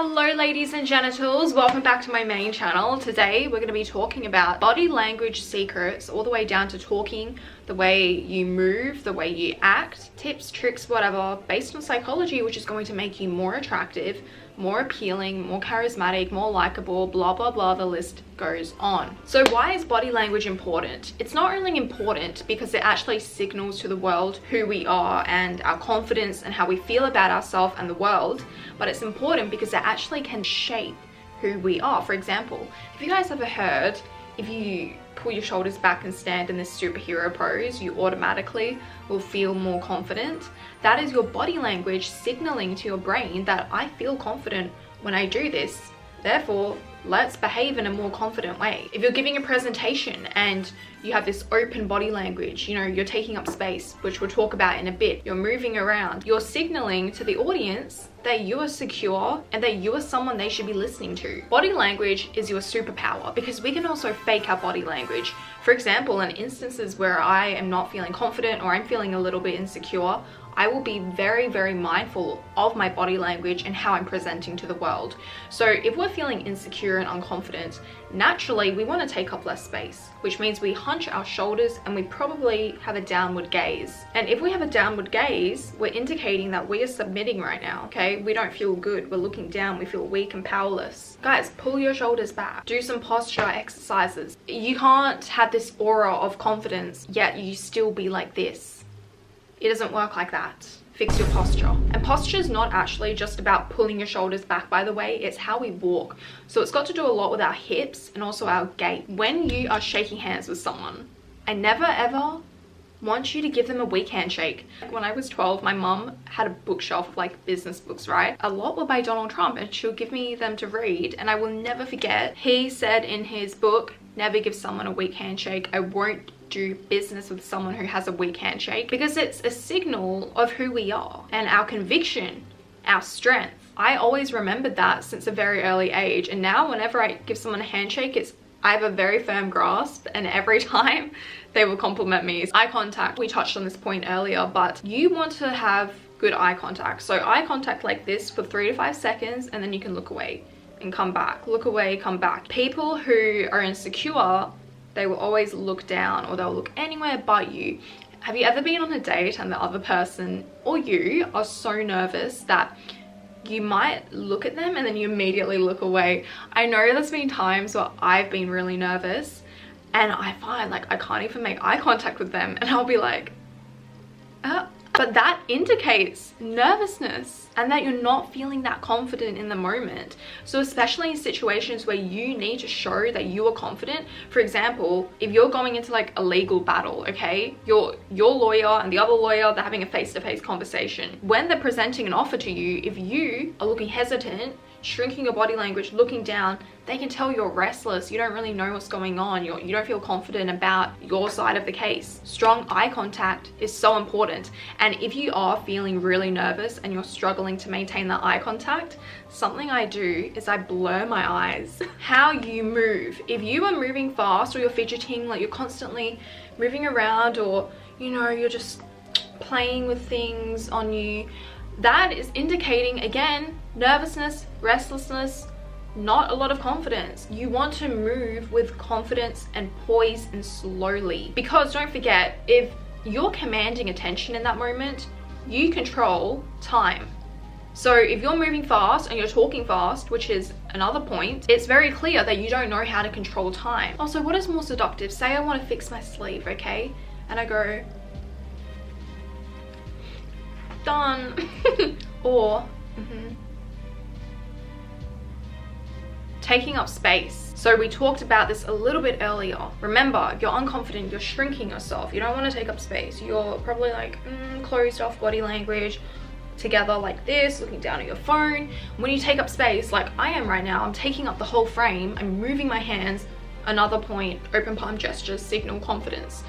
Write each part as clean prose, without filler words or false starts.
Hello ladies and genitals, welcome back to my main channel. Today we're going to be talking about body language secrets all the way down to talking, the way you move, the way you act, tips, tricks, whatever, based on psychology, which is going to make you more attractive, more appealing, more charismatic, more likable, blah blah blah, the list goes on. So why is body language important? It's not really important because it actually signals to the world who we are and our confidence and how we feel about ourselves and the world, but it's important because it actually can shape who we are. For example, have you guys ever heard if you pull your shoulders back and stand in this superhero pose, you automatically will feel more confident? That is your body language signaling to your brain that I feel confident when I do this. Therefore, let's behave in a more confident way. If you're giving a presentation and you have this open body language, you know, you're taking up space, which we'll talk about in a bit, you're moving around, you're signaling to the audience that you are secure and that you are someone they should be listening to. Body language is your superpower because we can also fake our body language. For example, in instances where I am not feeling confident or I'm feeling a little bit insecure, I will be very, very mindful of my body language and how I'm presenting to the world. So if we're feeling insecure and unconfident, naturally we want to take up less space, which means we hunch our shoulders and we probably have a downward gaze. And if we have a downward gaze, we're indicating that we are submitting right now, okay? We don't feel good, we're looking down, we feel weak and powerless. Guys, pull your shoulders back, do some posture exercises. You can't have this aura of confidence yet you still be like this. It doesn't work like that. Fix your posture. And posture is not actually just about pulling your shoulders back, by the way, it's how we walk. So it's got to do a lot with our hips and also our gait. When you are shaking hands with someone, I never ever want you to give them a weak handshake. When I was 12, my mum had a bookshelf of like business books, right? A lot were by Donald Trump and she'll give me them to read, and I will never forget, he said in his book, never give someone a weak handshake. I won't do business with someone who has a weak handshake, because it's a signal of who we are and our conviction, our strength. I always remembered that since a very early age, and now whenever I give someone a handshake, I have a very firm grasp, and every time they will compliment me. Eye contact, we touched on this point earlier, but you want to have good eye contact. So eye contact like this for 3 to 5 seconds, and then you can look away and come back, look away, come back. People who are insecure, they will always look down or they'll look anywhere but you. Have you ever been on a date and the other person or you are so nervous that you might look at them and then you immediately look away? I know there's been times where I've been really nervous and I find like I can't even make eye contact with them, and I'll be like, but that indicates nervousness and that you're not feeling that confident in the moment. So especially in situations where you need to show that you are confident, for example, if you're going into like a legal battle, okay, your lawyer and the other lawyer, they're having a face-to-face conversation. When they're presenting an offer to you, if you are looking hesitant, shrinking your body language, looking down, they can tell you're restless, you don't really know what's going on, you don't feel confident about your side of the case. Strong eye contact is so important, and if you are feeling really nervous and you're struggling to maintain that eye contact, something I do is I blur my eyes. How you move. If you are moving fast or you're fidgeting, like you're constantly moving around, or you know, you're just playing with things on you, that is indicating, again, nervousness, restlessness, not a lot of confidence. You want to move with confidence and poise and slowly, because don't forget, if you're commanding attention in that moment, you control time. So if you're moving fast and you're talking fast, which is another point, it's very clear that you don't know how to control time. Also, what is more seductive? Say I want to fix my sleeve, okay, and I go, done. Or taking up space. So we talked about this a little bit earlier. Remember, if you're unconfident, you're shrinking yourself, you don't want to take up space, you're probably like closed off body language, together like this, looking down at your phone. When you take up space, like I am right now, I'm taking up the whole frame, I'm moving my hands. Another point, open palm gestures signal confidence.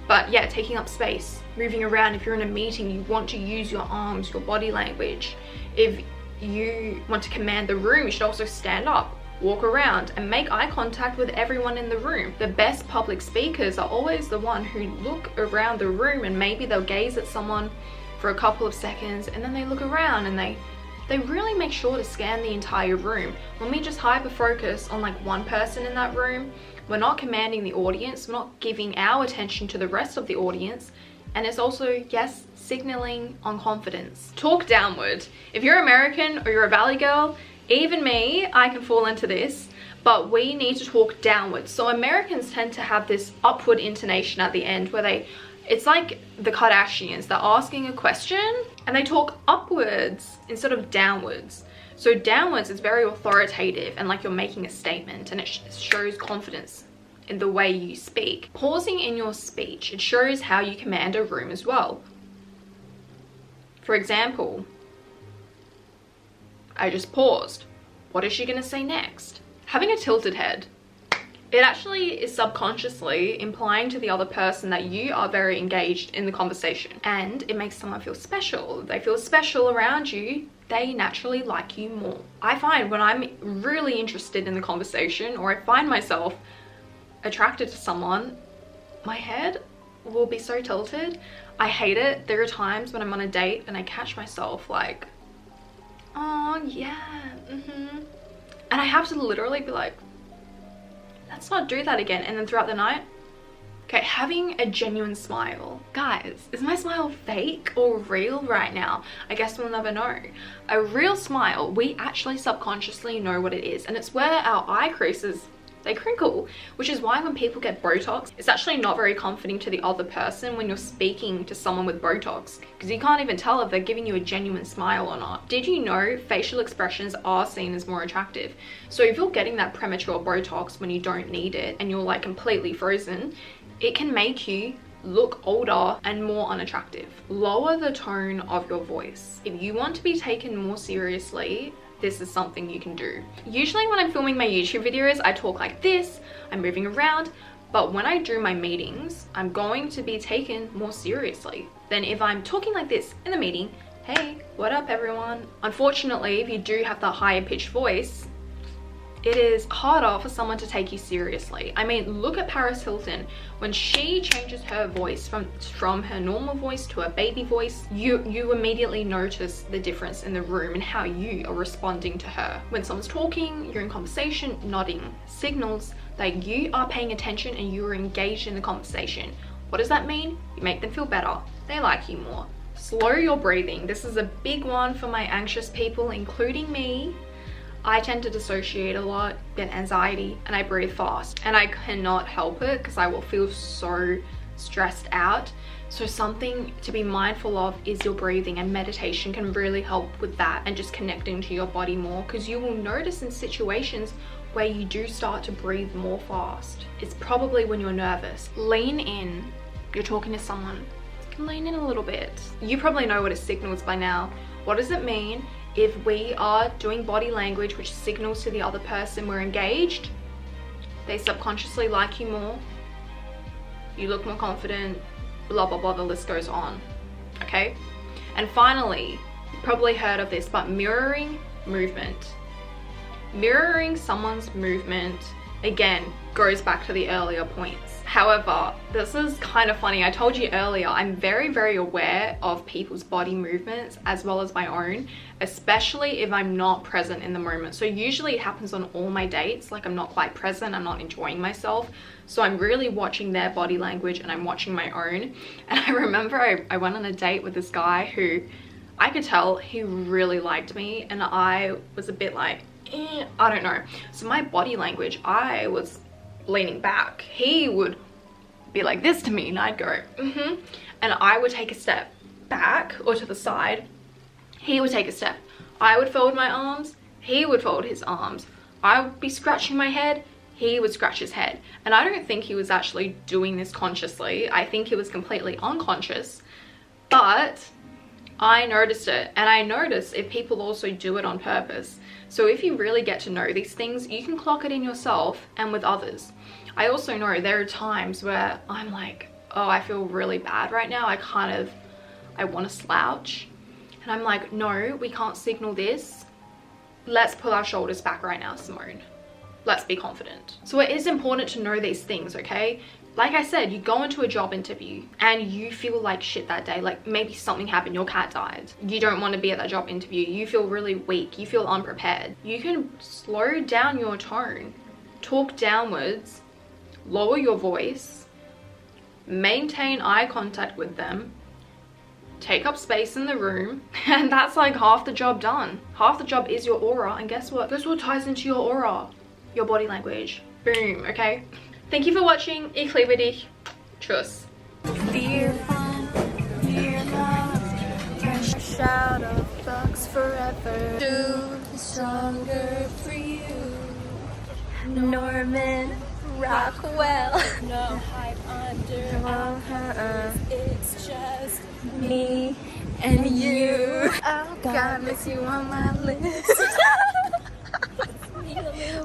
But yeah, taking up space, moving around. If you're in a meeting, you want to use your arms, your body language. If you want to command the room, you should also stand up, walk around, and make eye contact with everyone in the room. The best public speakers are always the one who look around the room, and maybe they'll gaze at someone for a couple of seconds and then they look around and they they really make sure to scan the entire room. When we just hyper focus on like one person in that room, we're not commanding the audience, we're not giving our attention to the rest of the audience, and it's also, yes, signaling on confidence. Talk downward. If you're American or you're a Valley girl, even me, I can fall into this, but we need to talk downwards. So Americans tend to have this upward intonation at the end where it's like the Kardashians, they're asking a question and they talk upwards instead of downwards. So downwards is very authoritative and like you're making a statement, and it shows confidence in the way you speak. Pausing in your speech, it shows how you command a room as well. For example, I just paused. What is she gonna say next? Having a tilted head, it actually is subconsciously implying to the other person that you are very engaged in the conversation, and it makes someone feel special. They feel special around you, they naturally like you more. I find when I'm really interested in the conversation, or I find myself attracted to someone, my head will be so tilted. I hate it. There are times when I'm on a date and I catch myself like, oh yeah, and I have to literally be like, let's not do that again. And then throughout the night, okay, having a genuine smile. Guys, is my smile fake or real right now? I guess we'll never know. A real smile, we actually subconsciously know what it is, and it's where our eye creases, they crinkle, which is why when people get Botox, it's actually not very comforting to the other person when you're speaking to someone with Botox, because you can't even tell if they're giving you a genuine smile or not. Did you know facial expressions are seen as more attractive? So if you're getting that premature Botox when you don't need it and you're like completely frozen, it can make you look older and more unattractive. Lower the tone of your voice. If you want to be taken more seriously, this is something you can do. Usually when I'm filming my YouTube videos, I talk like this, I'm moving around, but when I do my meetings, I'm going to be taken more seriously than if I'm talking like this in the meeting. Hey, what up everyone? Unfortunately, if you do have that higher pitched voice, it is harder for someone to take you seriously. I mean, look at Paris Hilton. When she changes her voice from her normal voice to a baby voice, you immediately notice the difference in the room and how you are responding to her. When someone's talking, you're in conversation, nodding, signals that you are paying attention and you are engaged in the conversation. What does that mean? You make them feel better. They like you more. Slow your breathing. This is a big one for my anxious people, including me. I tend to dissociate a lot, get anxiety, and I breathe fast. And I cannot help it because I will feel so stressed out. So something to be mindful of is your breathing, and meditation can really help with that and just connecting to your body more, because you will notice in situations where you do start to breathe more fast. It's probably when you're nervous. Lean in. You're talking to someone. Lean in a little bit. You probably know what it signals by now. What does it mean? If we are doing body language which signals to the other person we're engaged, they subconsciously like you more, you look more confident, blah blah blah, the list goes on. Okay? And finally, you've probably heard of this, but mirroring movement. Mirroring someone's movement, again, goes back to the earlier points. However, this is kind of funny. I told you earlier, I'm very aware of people's body movements as well as my own, especially if I'm not present in the moment. So usually it happens on all my dates, like I'm not quite present, I'm not enjoying myself. So I'm really watching their body language and I'm watching my own. And I remember I went on a date with this guy who I could tell he really liked me, and I was a bit like, I don't know. So my body language, I was leaning back. He would be like this to me and I'd go and I would take a step back or to the side. He would take a step. I would fold my arms, he would fold his arms. I would be scratching my head, he would scratch his head. And I don't think he was actually doing this consciously. I think he was completely unconscious, but I noticed it. And I notice if people also do it on purpose. So if you really get to know these things, you can clock it in yourself and with others. I also know there are times where I'm like, oh, I feel really bad right now. I want to slouch. And I'm like, no, we can't signal this. Let's pull our shoulders back right now, Simone. Let's be confident. So it is important to know these things, okay? Like I said, you go into a job interview and you feel like shit that day. Like maybe something happened, your cat died. You don't want to be at that job interview. You feel really weak. You feel unprepared. You can slow down your tone, talk downwards, lower your voice, maintain eye contact with them, take up space in the room, and that's like half the job done. Half the job is your aura, and guess what? Guess what ties into your aura? Your body language. Boom, okay? Thank you for watching. Ich liebe dich. Tschüss. Fear love, shout of thugs forever. Do stronger for you. Norman Rockwell. No hype under. It's just me and you. Oh God, miss you on my list.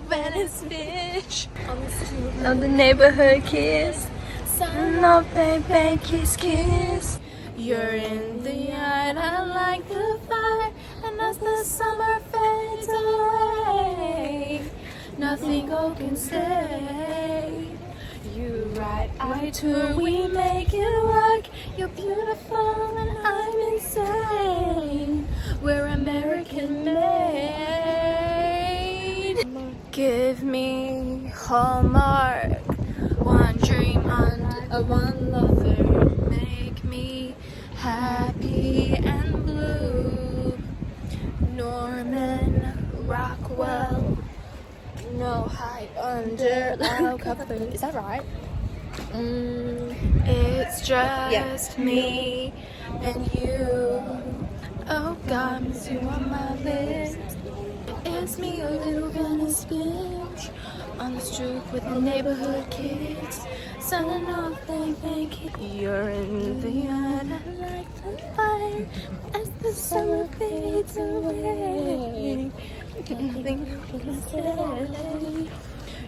Venice fish on the neighborhood kiss. No bang bang kiss kiss. You're in the yard, I like the fire, and as the summer fades away, nothing old can stay. You right, I tour, we make it work. You're beautiful and I'm insane. We're American made. Give me Hallmark, one dream under one lover. Make me happy and blue. Norman Rockwell. No hype under our cover. Is that right? It's just me and you. Oh God, miss you on my list. It's me, a little Venice bitch, on the stoop with the neighborhood kids, selling off bang bang kids. You're in the yard, I like the fire, as the summer fades away. Nothing can stay.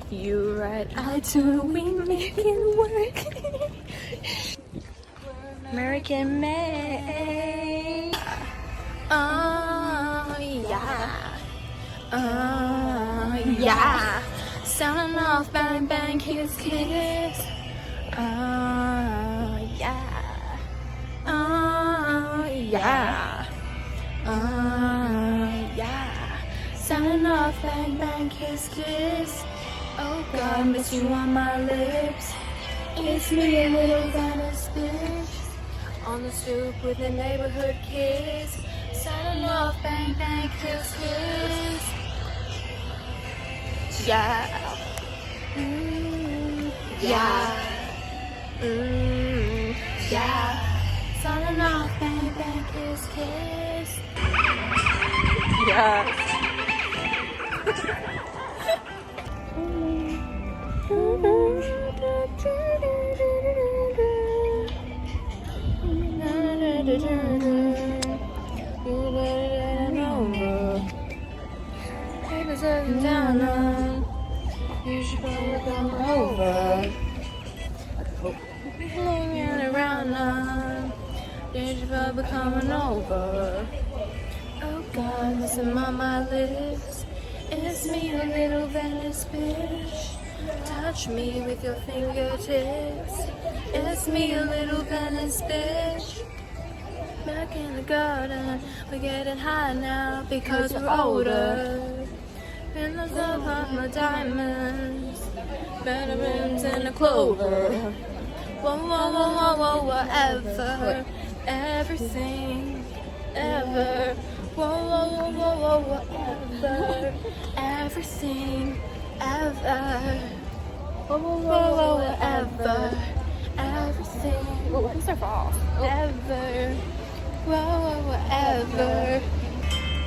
You right, I do, we make it work. American made. Oh yeah. Yeah. Sounding off bang bang kiss kiss. Yeah. Yeah. Yeah. Sounding off bang bang kiss kiss. Oh God, miss you on my lips. It's me, a little Venice bitch, on the stoop with a neighborhood kiss. Sounding off bang bang kiss kiss. Yeah. Yeah. Yeah. Sounding off bang bang kiss kiss. Yeah. Papers looking down on. You should probably come over. Hanging around on. You should probably coming over. Oh God, missing on my lips. It's me, a little Venice bitch. Touch me with your fingertips. It's me, a little Venice bitch. Back in the garden, we're getting high now because we're older. In the love of my diamonds, better rims and a clover. Whoa, whoa, whoa, whoa, whoa, whatever, everything, ever. Whoa, whoa, whoa, whoa, whoa, whatever, everything, ever. Whoa, whoa, whoa, whoa, whatever, everything. Oh, who's so fast? Ever. Whoa, whatever.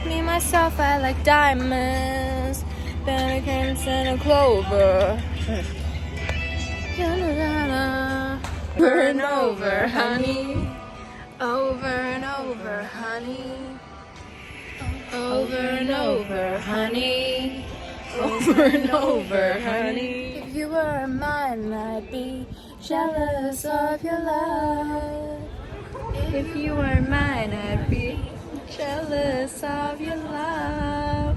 Me, myself, I like diamonds, pelicans and a clover. Over and over, honey. Over and over, honey. Over and over, honey. Over and over, honey. If you were mine, I'd be jealous of your love. If you were mine, I'd be jealous of your love.